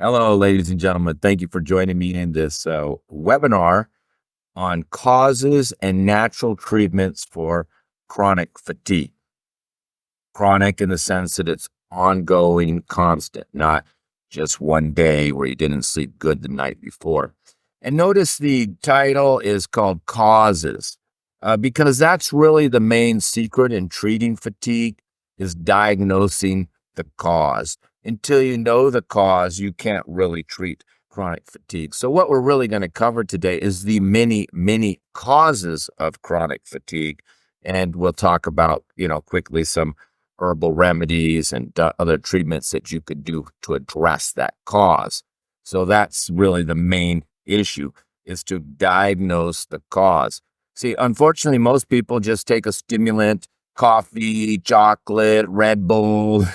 Hello, ladies and gentlemen. Thank you for joining me in this webinar on causes and natural treatments for chronic fatigue. Chronic in the sense that it's ongoing, constant, not just one day where you didn't sleep good the night before. And notice the title is called Causes, because that's really the main secret in treating fatigue is diagnosing the cause. Until you know the cause, you can't really treat chronic fatigue. So what we're really going to cover today is the many causes of chronic fatigue. And we'll talk about, quickly some herbal remedies and other treatments that you could do to address that cause. So that's really the main issue, is to diagnose the cause. See, unfortunately, most people just take a stimulant, coffee, chocolate, Red Bull,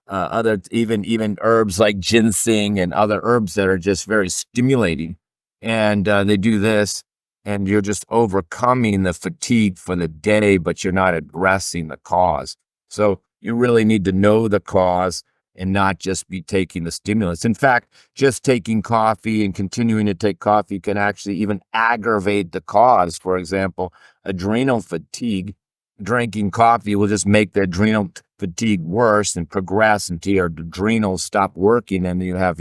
other even herbs like ginseng and other herbs that are just very stimulating. And they do this, and you're just overcoming the fatigue for the day, but you're not addressing the cause. So you really need to know the cause and not just be taking the stimulants. In fact, just taking coffee and continuing to take coffee can actually even aggravate the cause. For example, adrenal fatigue. Drinking coffee will just make the adrenal fatigue worse and progress until your adrenals stop working, and you have,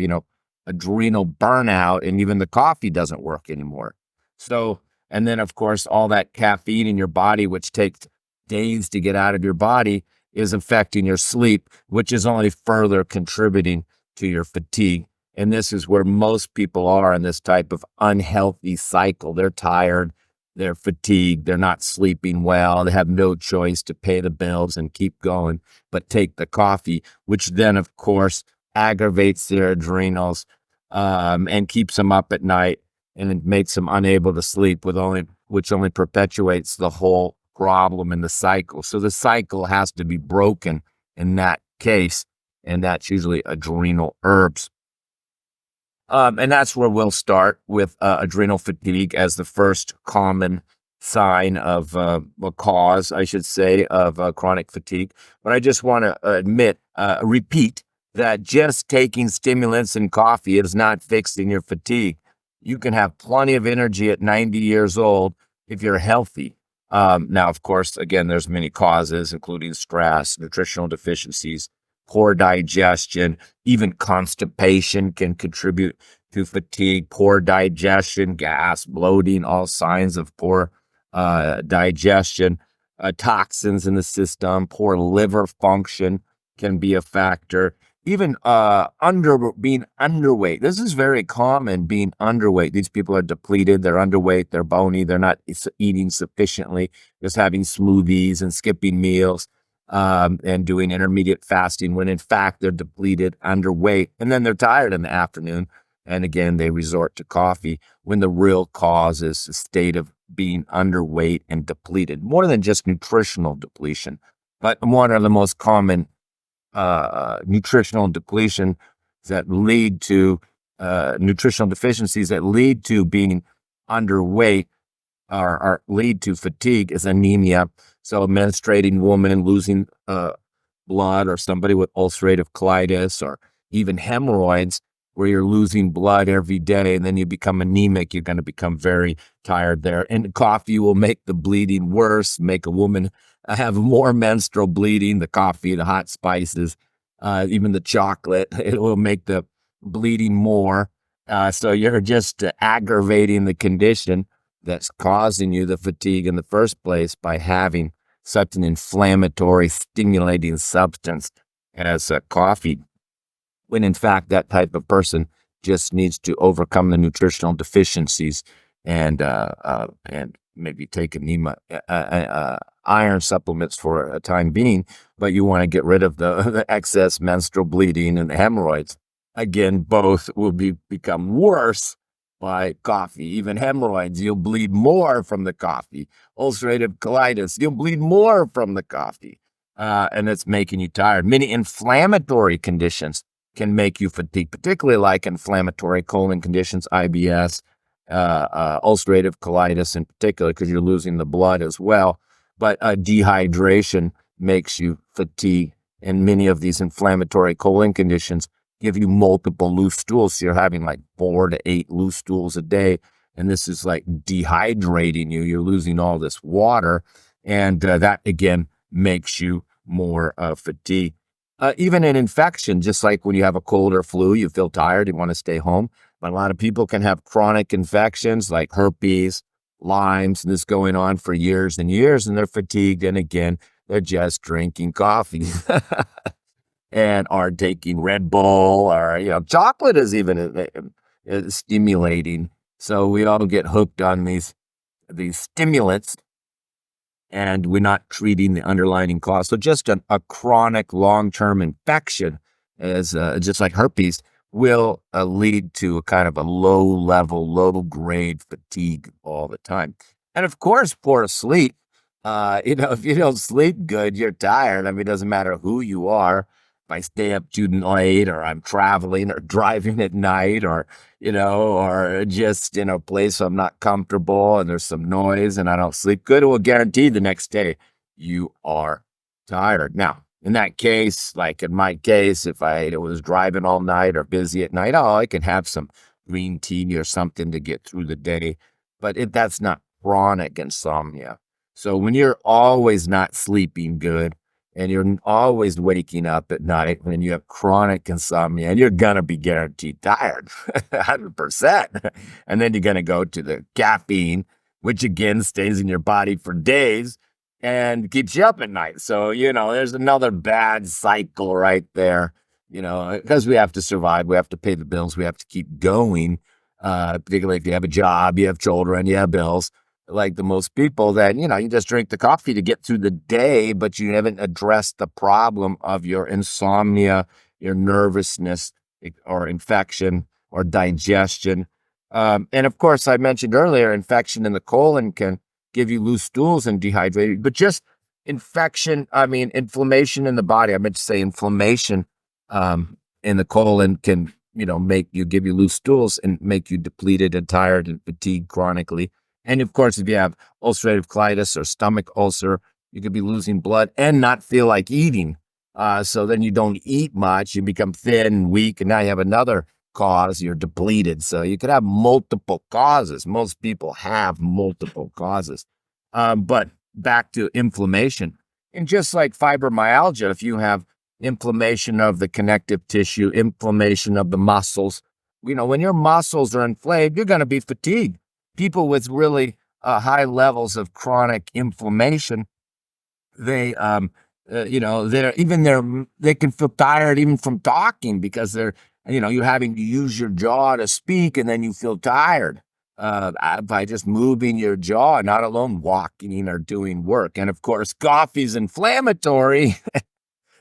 adrenal burnout, and even the coffee doesn't work anymore. So, and then of course, all that caffeine in your body, which takes days to get out of your body, is affecting your sleep, which is only further contributing to your fatigue. And this is where most people are in this type of unhealthy cycle. They're tired, they're fatigued, they're not sleeping well, they have no choice to pay the bills and keep going, but take the coffee, which then, of course, aggravates their adrenals and keeps them up at night, and it makes them unable to sleep, which only perpetuates the whole problem in the cycle. So the cycle has to be broken in that case, and that's usually adrenal herbs. And that's where we'll start with adrenal fatigue as the first common sign of a cause, I should say, of chronic fatigue. But I just want to repeat that just taking stimulants and coffee is not fixing your fatigue. You can have plenty of energy at 90 years old if you're healthy. Now, of course, again, there's many causes, including stress, nutritional deficiencies, poor digestion, even constipation can contribute to fatigue, poor digestion, gas, bloating, all signs of poor digestion, toxins in the system, poor liver function can be a factor. Even being underweight. This is very common, being underweight. These people are depleted, they're underweight, they're bony, they're not eating sufficiently, just having smoothies and skipping meals and doing intermediate fasting, when in fact they're depleted, underweight, and then they're tired in the afternoon. And again, they resort to coffee when the real cause is a state of being underweight and depleted, more than just nutritional depletion. But one of the most common nutritional depletion that lead to nutritional deficiencies that lead to being underweight or lead to fatigue is anemia. So a menstruating woman losing blood, or somebody with ulcerative colitis, or even hemorrhoids, where you're losing blood every day and then you become anemic, you're going to become very tired there. And coffee will make the bleeding worse, make a woman have more menstrual bleeding. The coffee, the hot spices, even the chocolate, it will make the bleeding more. So you're just aggravating the condition that's causing you the fatigue in the first place by having such an inflammatory, stimulating substance as coffee, when in fact that type of person just needs to overcome the nutritional deficiencies and maybe take anemia, iron supplements for a time being, but you want to get rid of the excess menstrual bleeding and the hemorrhoids. Again, both will become worse by coffee. Even hemorrhoids, you'll bleed more from the coffee. Ulcerative colitis, you'll bleed more from the coffee. And it's making you tired. Many inflammatory conditions can make you fatigue, particularly like inflammatory colon conditions, IBS, ulcerative colitis in particular, because you're losing the blood as well. But dehydration makes you fatigue, and many of these inflammatory colon conditions give you multiple loose stools. So you're having like 4 to 8 loose stools a day. And this is like dehydrating you. You're losing all this water. And that, again, makes you more fatigued. Even an infection, just like when you have a cold or flu, you feel tired, you want to stay home. But a lot of people can have chronic infections like herpes, Lyme's, and this going on for years and years, and they're fatigued. And again, they're just drinking coffee and are taking Red Bull, or, chocolate is even stimulating. So we all get hooked on these stimulants, and we're not treating the underlying cause. So just a chronic long-term infection, is just like herpes, will lead to a kind of a low-level, low-grade fatigue all the time. And of course, poor sleep. If you don't sleep good, you're tired. I mean, it doesn't matter who you are. If I stay up too late, or I'm traveling or driving at night, or just in a place I'm not comfortable and there's some noise and I don't sleep good, it will guarantee the next day you are tired. Now, in that case, like in my case, if I was driving all night or busy at night, I can have some green tea or something to get through the day, but that's not chronic insomnia. So when you're always not sleeping good, and you're always waking up at night, when you have chronic insomnia, and you're going to be guaranteed tired, 100%. And then you're going to go to the caffeine, which again stays in your body for days and keeps you up at night. So, there's another bad cycle right there, because we have to survive. We have to pay the bills. We have to keep going, particularly if you have a job, you have children, you have bills. Like the most people, that, you just drink the coffee to get through the day, but you haven't addressed the problem of your insomnia, your nervousness, or infection, or digestion. And of course, I mentioned earlier, infection in the colon can give you loose stools and dehydrated, but just inflammation in the body. I meant to say inflammation in the colon can, give you loose stools and make you depleted and tired and fatigued chronically. And of course, if you have ulcerative colitis or stomach ulcer, you could be losing blood and not feel like eating. So then you don't eat much, you become thin and weak, and now you have another cause, you're depleted. So you could have multiple causes. Most people have multiple causes. But back to inflammation. And just like fibromyalgia, if you have inflammation of the connective tissue, inflammation of the muscles, when your muscles are inflamed, you're going to be fatigued. People with really high levels of chronic inflammation, they can feel tired even from talking, because you're having to use your jaw to speak, and then you feel tired by just moving your jaw, not alone walking or doing work. And of course, coffee's inflammatory.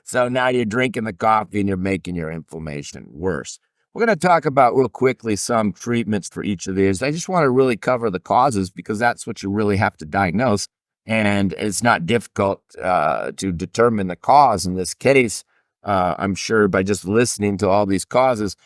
So now you're drinking the coffee and you're making your inflammation worse. We're going to talk about real quickly some treatments for each of these. I just want to really cover the causes, because that's what you really have to diagnose. And it's not difficult to determine the cause in this case. I'm sure by just listening to all these causes,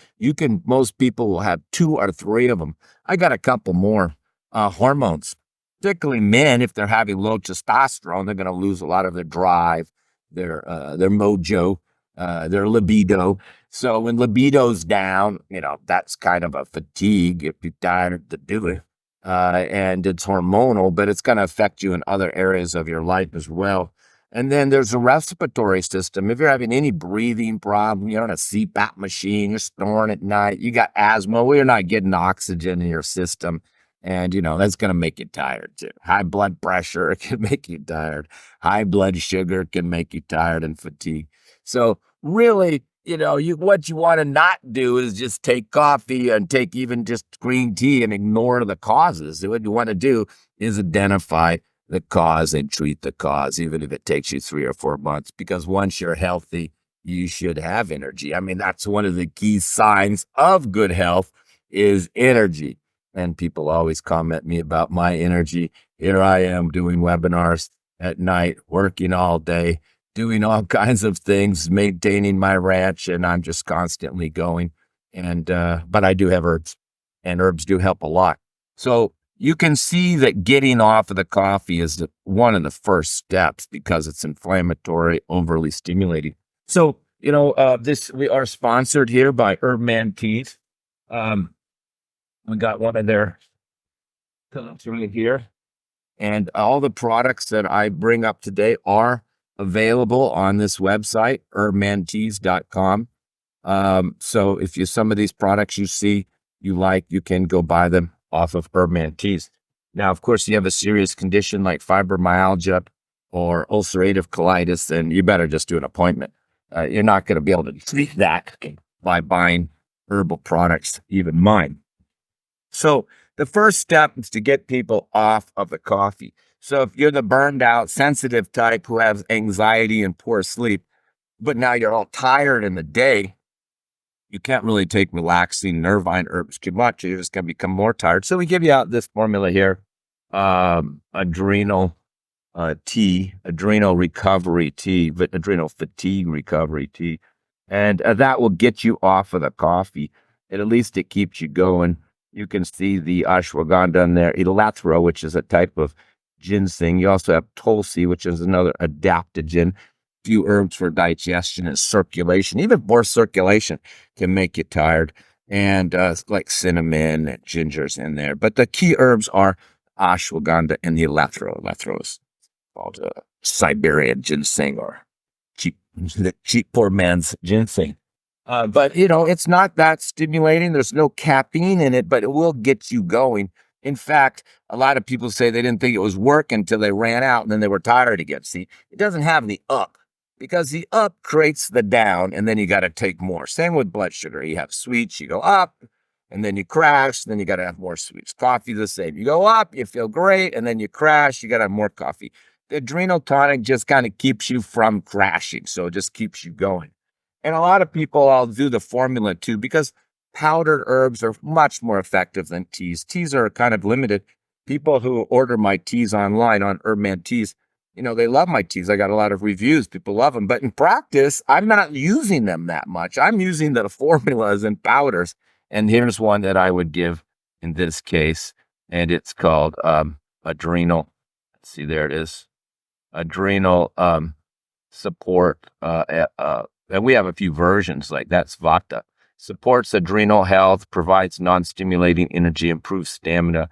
most people will have 2 or 3 of them. I got a couple more. Hormones, particularly men, if they're having low testosterone, they're going to lose a lot of their drive, their mojo, their libido. So when libido's down, that's kind of a fatigue if you're tired to do it. And it's hormonal, but it's going to affect you in other areas of your life as well. And then there's a respiratory system. If you're having any breathing problem, you're on a CPAP machine, you're snoring at night, you got asthma, you're not getting oxygen in your system. And, that's going to make you tired too. High blood pressure can make you tired. High blood sugar can make you tired and fatigued. So really, what you want to not do is just take coffee and take even just green tea and ignore the causes. What you want to do is identify the cause and treat the cause, even if it takes you 3 or 4 months, because once you're healthy, you should have energy. I mean, that's one of the key signs of good health is energy. And people always comment me about my energy. Here I am doing webinars at night, working all day, doing all kinds of things, maintaining my ranch, and I'm just constantly going. And but I do have herbs, and herbs do help a lot. So you can see that getting off of the coffee is one of the first steps, because it's inflammatory, overly stimulating. So We are sponsored here by Herb Teas. Um, we got one of their cups right here, and all the products that I bring up today are available on this website, herbmanteas.com. So if some of these products you see you like, you can go buy them off of Herb Teas. Now, of course, you have a serious condition like fibromyalgia or ulcerative colitis, then you better just do an appointment. You're not going to be able to treat that by buying herbal products, even mine. So the first step is to get people off of the coffee. So if you're the burned out, sensitive type who has anxiety and poor sleep, but now you're all tired in the day, you can't really take relaxing nervine herbs too much. You're just going to become more tired. So we give you out this formula here, adrenal tea, adrenal recovery tea, but adrenal fatigue recovery tea. And that will get you off of the coffee. At least it keeps you going. You can see the ashwagandha in there, elethro, which is a type of ginseng. You also have tulsi, which is another adaptogen. Few herbs for digestion and circulation. Even more circulation can make you tired. And like cinnamon and ginger's in there. But the key herbs are ashwagandha and the elethro. Elethro is called Siberian ginseng or the cheap poor man's ginseng. But it's not that stimulating. There's no caffeine in it, but it will get you going. In fact, a lot of people say they didn't think it was working until they ran out and then they were tired again. See, it doesn't have the up because the up creates the down and then you got to take more. Same with blood sugar. You have sweets, you go up and then you crash, then you got to have more sweets. Coffee, the same. You go up, you feel great, and then you crash, you got to have more coffee. The adrenal tonic just kind of keeps you from crashing. So it just keeps you going. And a lot of people, I'll do the formula too, because powdered herbs are much more effective than teas. Teas are kind of limited. People who order my teas online on Herb Teas, they love my teas. I got a lot of reviews. People love them. But in practice, I'm not using them that much. I'm using the formulas and powders. And here's one that I would give in this case. And it's called adrenal. Let's see, there it is. Adrenal support. And we have a few versions like that's Vata. Supports adrenal health, provides non-stimulating energy, improves stamina,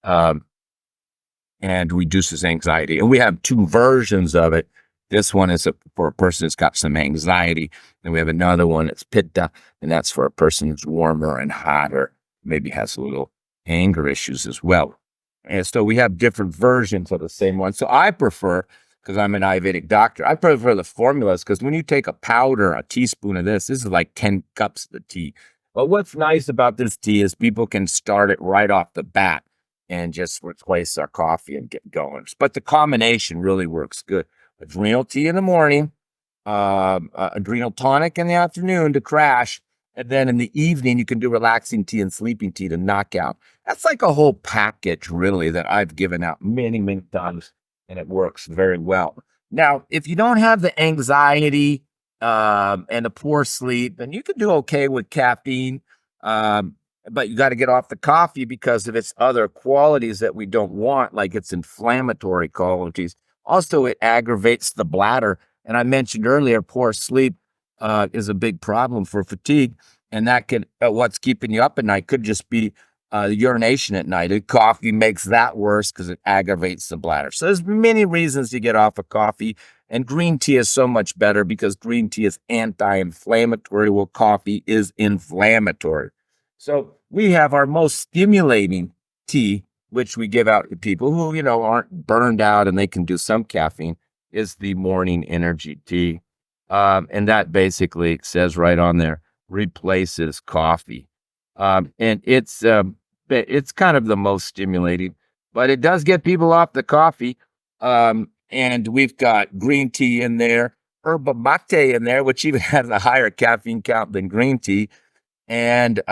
and reduces anxiety. And we have two versions of it. This one is for a person who's got some anxiety. And we have another one that's Pitta, and that's for a person who's warmer and hotter, maybe has a little anger issues as well. And so we have different versions of the same one. So I prefer, because I'm an Ayurvedic doctor, I prefer the formulas because when you take a powder, a teaspoon of this is like 10 cups of the tea. But what's nice about this tea is people can start it right off the bat and just replace our coffee and get going. But the combination really works good. Adrenal tea in the morning, adrenal tonic in the afternoon to crash. And then in the evening, you can do relaxing tea and sleeping tea to knock out. That's like a whole package, really, that I've given out many, many times. And it works very well. Now, if you don't have the anxiety and the poor sleep, then you can do okay with caffeine, but you got to get off the coffee because of its other qualities that we don't want, like its inflammatory qualities. Also, it aggravates the bladder. And I mentioned earlier, poor sleep is a big problem for fatigue. And that could, what's keeping you up at night could just be urination at night. And coffee makes that worse because it aggravates the bladder. So there's many reasons to get off of coffee. And green tea is so much better because green tea is anti-inflammatory, while coffee is inflammatory. So we have our most stimulating tea, which we give out to people who, aren't burned out and they can do some caffeine, is the morning energy tea. And that basically says right on there, replaces coffee. And it's kind of the most stimulating, but it does get people off the coffee. And we've got green tea in there, yerba mate in there, which even has a higher caffeine count than green tea, and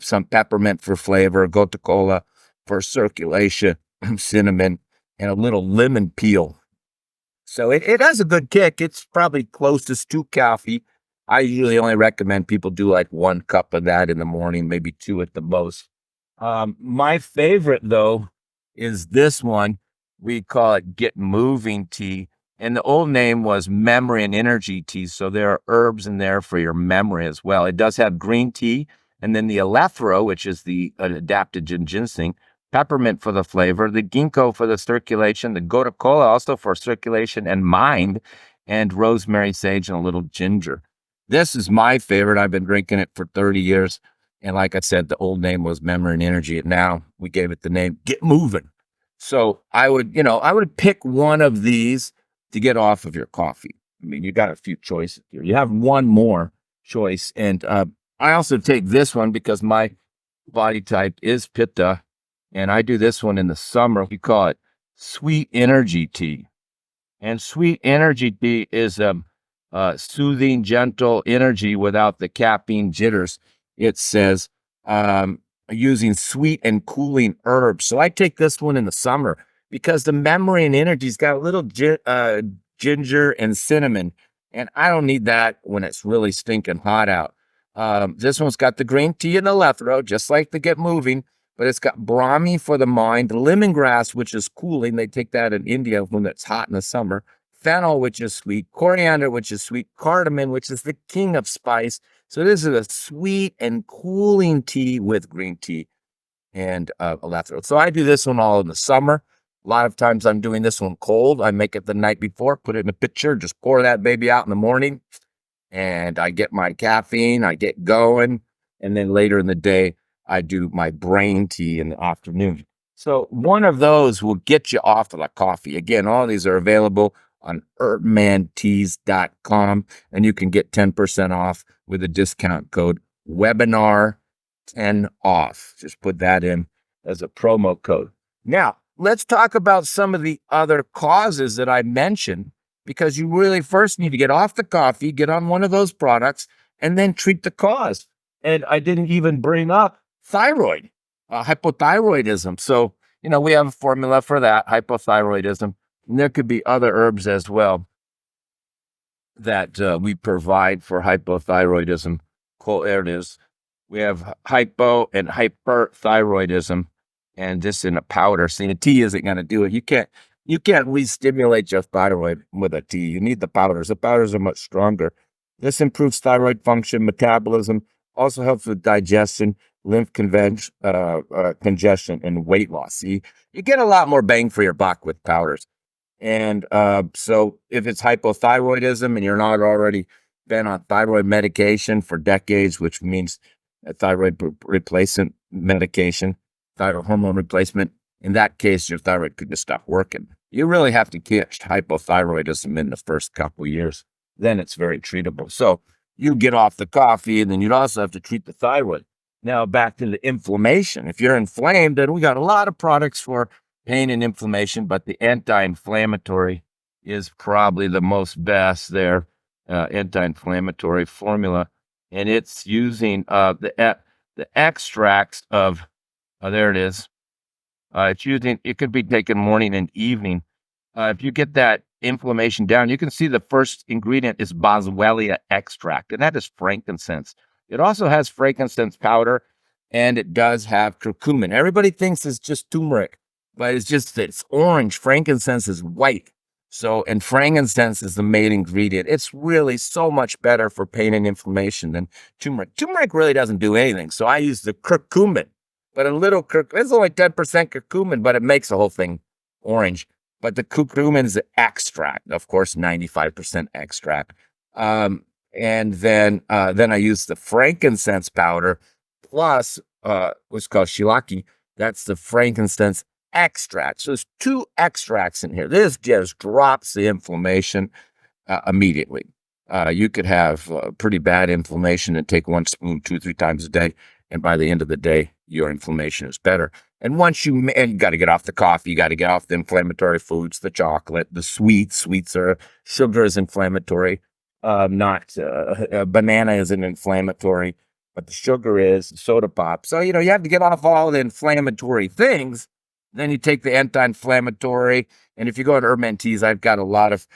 some peppermint for flavor, gotu kola for circulation, cinnamon, and a little lemon peel. So it has a good kick. It's probably closest to coffee. I usually only recommend people do like 1 cup of that in the morning, maybe 2 at the most. My favorite, though, is this one. We call it Get Moving Tea. And the old name was memory and energy tea. So there are herbs in there for your memory as well. It does have green tea, and then the alethro, which is the adaptogen ginseng, peppermint for the flavor, the ginkgo for the circulation, the gotu kola also for circulation and mind, and rosemary, sage, and a little ginger. This is my favorite. I've been drinking it for 30 years. And like I said, the old name was memory and energy. And now we gave it the name Get Moving. So I would pick one of these to get off of your coffee. I mean, you got a few choices here. You have one more choice. And I also take this one because my body type is Pitta. And I do this one in the summer. We call it sweet energy tea. And sweet energy tea is soothing, gentle energy without the caffeine jitters. It says using sweet and cooling herbs. So I take this one in the summer because the memory and energy's got a little ginger and cinnamon. And I don't need that when it's really stinking hot out. This one's got the green tea and the lethro, just like the Get Moving, but it's got Brahmi for the mind, lemongrass, which is cooling. They take that in India when it's hot in the summer. Fennel, which is sweet. Coriander, which is sweet. Cardamom, which is the king of spice. So this is a sweet and cooling tea with green tea and electrolytes. So I do this one all in the summer. A lot of times I'm doing this one cold. I make it the night before, put it in a pitcher, just pour that baby out in the morning, and I get my caffeine, I get going, and then later in the day, I do my brain tea in the afternoon. So one of those will get you off of the coffee. Again, all these are available on hermanteas.com, and you can get 10% off with a discount code webinar10off. Just put that in as a promo code. Now, let's talk about some of the other causes that I mentioned, because you really first need to get off the coffee, get on one of those products, and then treat the cause. And I didn't even bring up thyroid, hypothyroidism. So, we have a formula for that, hypothyroidism. And there could be other herbs as well that we provide for hypothyroidism. There it is. We have hypo and hyperthyroidism, and this in a powder. See, a tea isn't going to do it. You can't re-stimulate your thyroid with a tea. You need the powders. The powders are much stronger. This improves thyroid function, metabolism, also helps with digestion, lymph congestion, and weight loss. See, you get a lot more bang for your buck with powders. And so if it's hypothyroidism and you're not already been on thyroid medication for decades, which means a thyroid replacement medication, thyroid hormone replacement, in that case, your thyroid could just stop working. You really have to catch hypothyroidism in the first couple of years. Then it's very treatable. So you get off the coffee, and then you'd also have to treat the thyroid. Now back to the inflammation. If you're inflamed, then we got a lot of products for pain and inflammation, but the anti-inflammatory is probably the most best there, anti-inflammatory formula. And it's using the extracts of, there it is. It could be taken morning and evening. If you get that inflammation down, you can see the first ingredient is boswellia extract, and that is frankincense. It also has frankincense powder, and it does have curcumin. Everybody thinks it's just turmeric, but it's orange. Frankincense is white. So, and frankincense is the main ingredient. It's really so much better for pain and inflammation than turmeric. Turmeric really doesn't do anything. So I use the curcumin, but it's only 10% curcumin, but it makes the whole thing orange. But the curcumin is the extract, of course, 95% extract. And then I use the frankincense powder plus what's called shilaki. That's the frankincense extract. So there's two extracts in here. This just drops the inflammation immediately. You could have pretty bad inflammation and take one spoon 2-3 times a day, and by the end of the day, your inflammation is better. And you got to get off the coffee, you got to get off the inflammatory foods, the chocolate, the sweets. Sugar is inflammatory. Banana isn't inflammatory, but the sugar is, soda pop. So, you have to get off all the inflammatory things. Then you take the anti-inflammatory. And if you go to Herman Teas, I've got herbs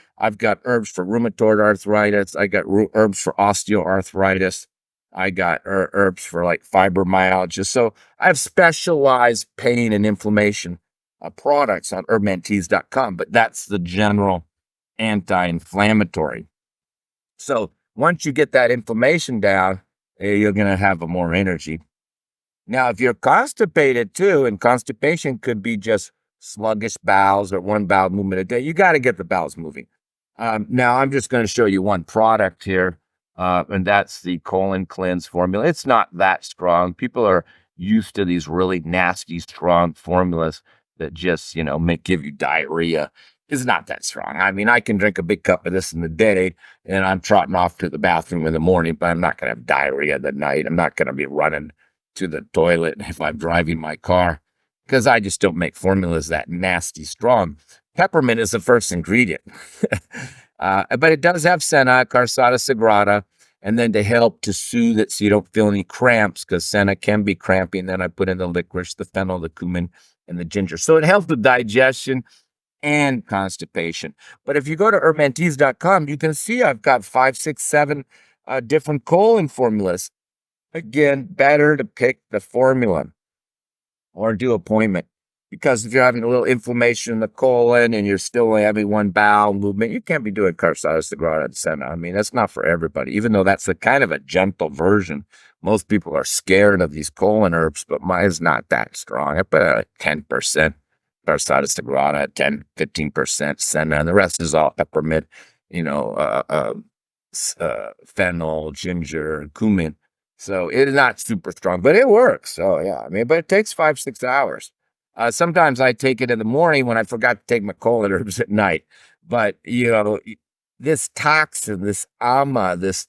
for rheumatoid arthritis. I got herbs for osteoarthritis. I got herbs for like fibromyalgia. So I have specialized pain and inflammation products on hermanteas.com, but that's the general anti-inflammatory. So once you get that inflammation down, you're going to have more energy. Now, if you're constipated too, and constipation could be just sluggish bowels or one bowel movement a day, you got to get the bowels moving. Now, I'm just going to show you one product here, and that's the colon cleanse formula. It's not that strong. People are used to these really nasty, strong formulas that just, give you diarrhea. It's not that strong. I mean, I can drink a big cup of this in the day, and I'm trotting off to the bathroom in the morning, but I'm not going to have diarrhea the night. I'm not going to be running to the toilet if I'm driving my car, because I just don't make formulas that nasty strong. Peppermint is the first ingredient, but it does have senna, carsata sagrada, and then to help to soothe it so you don't feel any cramps, because senna can be cramping. Then I put in the licorice, the fennel, the cumin, and the ginger. So it helps with digestion and constipation. But if you go to Remedies.com, you can see I've got 5, 6, 7 different colon formulas. Again, better to pick the formula or do appointment, because if you're having a little inflammation in the colon and you're still having one bowel movement, you can't be doing carsata sagrada and senna. I mean, that's not for everybody, even though that's a kind of a gentle version. Most people are scared of these colon herbs, but mine's not that strong. I put a 10% carsata sagrada, 10, 15% senna, and the rest is all peppermint, fennel, ginger, cumin. So it is not super strong, but it works. So yeah, I mean, but it takes 5, 6 hours. Sometimes I take it in the morning when I forgot to take my colon herbs at night. But, this toxin, this AMA, this,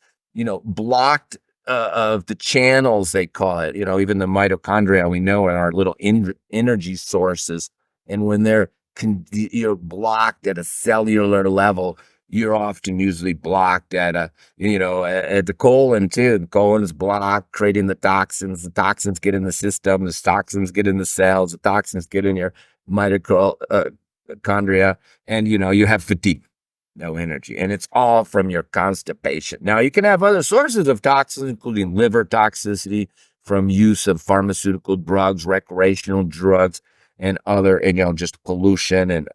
blocked of the channels, they call it, even the mitochondria we know are our little energy sources. And when they're blocked at a cellular level, you're often usually blocked at at the colon too. The colon is blocked, creating the toxins. The toxins get in the system. The toxins get in the cells. The toxins get in your mitochondria, and you have fatigue, no energy, and it's all from your constipation. Now, you can have other sources of toxins, including liver toxicity from use of pharmaceutical drugs, recreational drugs, and other, just pollution and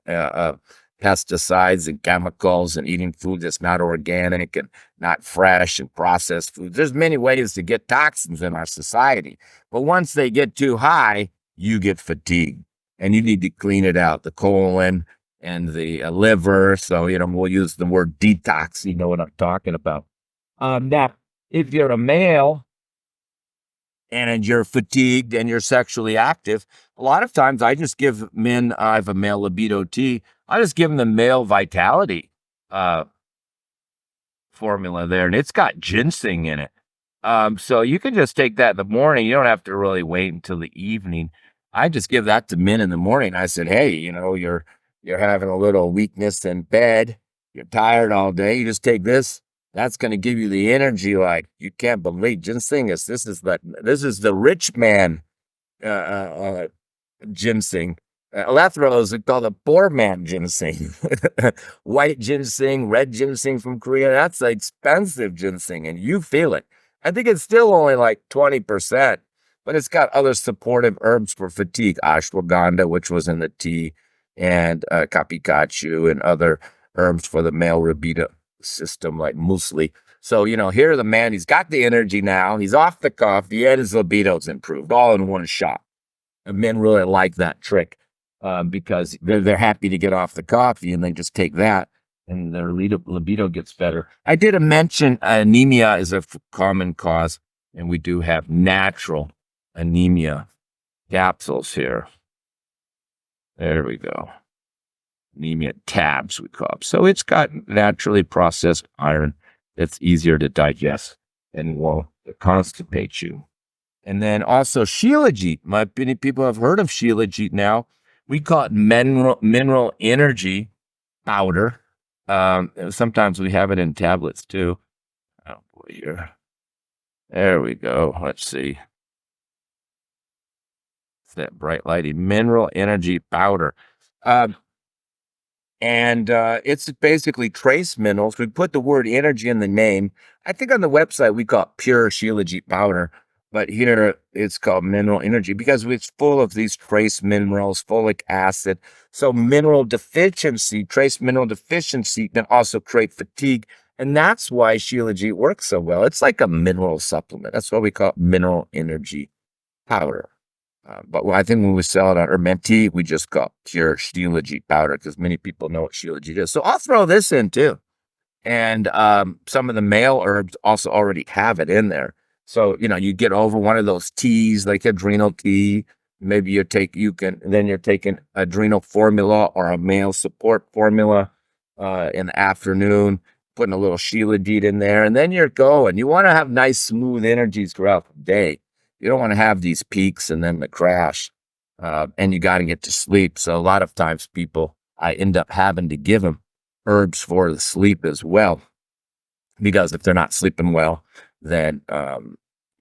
pesticides and chemicals, and eating food that's not organic and not fresh, and processed foods. There's many ways to get toxins in our society, but once they get too high, you get fatigue, and you need to clean it out, the colon and the liver. So, we'll use the word detox. You know what I'm talking about. Now, if you're a male and you're fatigued and you're sexually active, a lot of times I just give men, I have a male libido tea, I just give them the male vitality formula there, and it's got ginseng in it. So you can just take that in the morning. You don't have to really wait until the evening. I just give that to men in the morning. I said, hey, you're having a little weakness in bed, you're tired all day, you just take this. That's going to give you the energy like you can't believe. Ginseng this is the rich man ginseng. Electros, we call the poor man ginseng. White ginseng, red ginseng from Korea, that's the expensive ginseng, and you feel it. I think it's still only like 20%, but it's got other supportive herbs for fatigue, ashwagandha, which was in the tea, and kapikachu, and other herbs for the male libido system like muesli. So, here the man, he's got the energy now, he's off the coffee, and his libido's improved all in one shot. And men really like that trick because they're happy to get off the coffee, and they just take that, and their libido gets better. I did mention anemia is a common cause, and we do have natural anemia capsules here. There we go. Anemia tabs, we call it. So it's got naturally processed iron that's easier to digest and won't constipate you. And then also Shilajit. Many people have heard of Shilajit now. We call it mineral energy powder. Sometimes we have it in tablets too. Oh boy, here. There we go. Let's see. It's that bright lighting. Mineral energy powder. And it's basically trace minerals. We put the word energy in the name. I think on the website we call it pure Shilajit powder. but here it's called mineral energy because it's full of these trace minerals, folic acid. So mineral deficiency, trace mineral deficiency can also create fatigue. And that's why Shilajit works so well. It's like a mineral supplement. That's what we call mineral energy powder. But I think when we sell it on Hermenti, we just call pure Shilajit powder because many people know what Shilajit is. So I'll throw this in too. And some of the male herbs also already have it in there. So, you get over one of those teas, like adrenal tea. Maybe you're taking adrenal formula or a male support formula in the afternoon, putting a little Shilajit in there, and then you're going. You want to have nice, smooth energies throughout the day. You don't want to have these peaks and then the crash. And you got to get to sleep. So a lot of times I end up having to give them herbs for the sleep as well, because if they're not sleeping well, then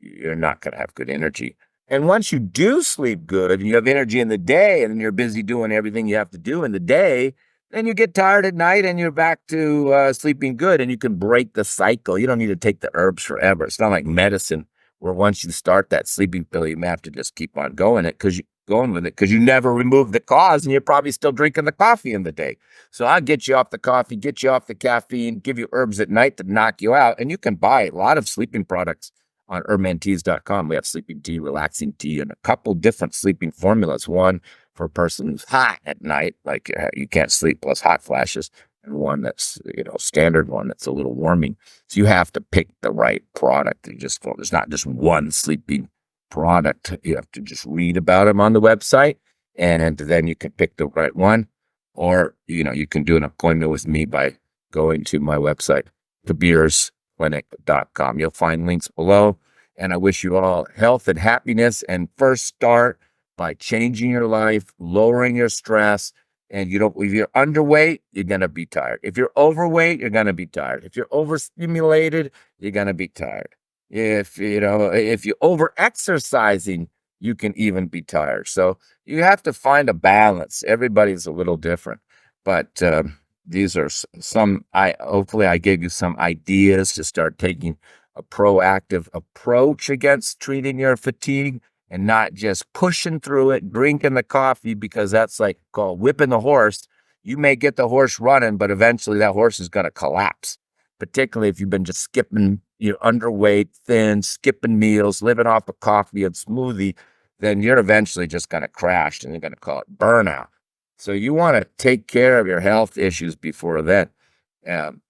you're not going to have good energy. And once you do sleep good and you have energy in the day and you're busy doing everything you have to do in the day, then you get tired at night and you're back to sleeping good, and you can break the cycle. You don't need to take the herbs forever. It's not like medicine where once you start that sleeping pill, you may have to just keep on going with it because you never remove the cause and you're probably still drinking the coffee in the day. So I'll get you off the coffee, get you off the caffeine, give you herbs at night to knock you out. And you can buy a lot of sleeping products on hermenteas.com. We have sleeping tea, relaxing tea, and a couple different sleeping formulas. One for a person who's hot at night, like you can't sleep, plus hot flashes, and one that's, standard one that's a little warming. So you have to pick the right product. There's not just one sleeping product. You have to just read about them on the website, and then you can pick the right one. Or, you can do an appointment with me by going to my website, kabirsclinic.com. You'll find links below. And I wish you all health and happiness. And first start by changing your life, lowering your stress. And if you're underweight, you're going to be tired. If you're overweight, you're going to be tired. If you're overstimulated, you're going to be tired. If you're over exercising, you can even be tired. So you have to find a balance. Everybody's a little different, but these are hopefully I gave you some ideas to start taking a proactive approach against treating your fatigue and not just pushing through it, drinking the coffee, because that's like called whipping the horse. You may get the horse running, but eventually that horse is going to collapse, particularly if you've been just skipping, you're underweight, thin, skipping meals, living off of coffee and smoothie, then you're eventually just going to crash, and you're going to call it burnout. So you want to take care of your health issues before then, and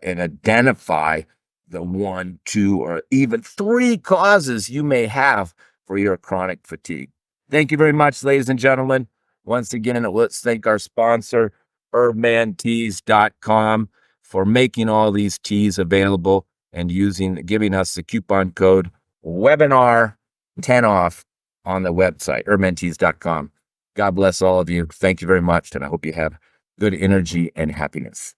identify the 1, 2, or even 3 causes you may have for your chronic fatigue. Thank you very much, ladies and gentlemen. Once again, let's thank our sponsor, herbmanteas.com, for making all these teas available and giving us the coupon code webinar 10 off on the website, hermanteas.com. God bless all of you. Thank you very much. And I hope you have good energy and happiness.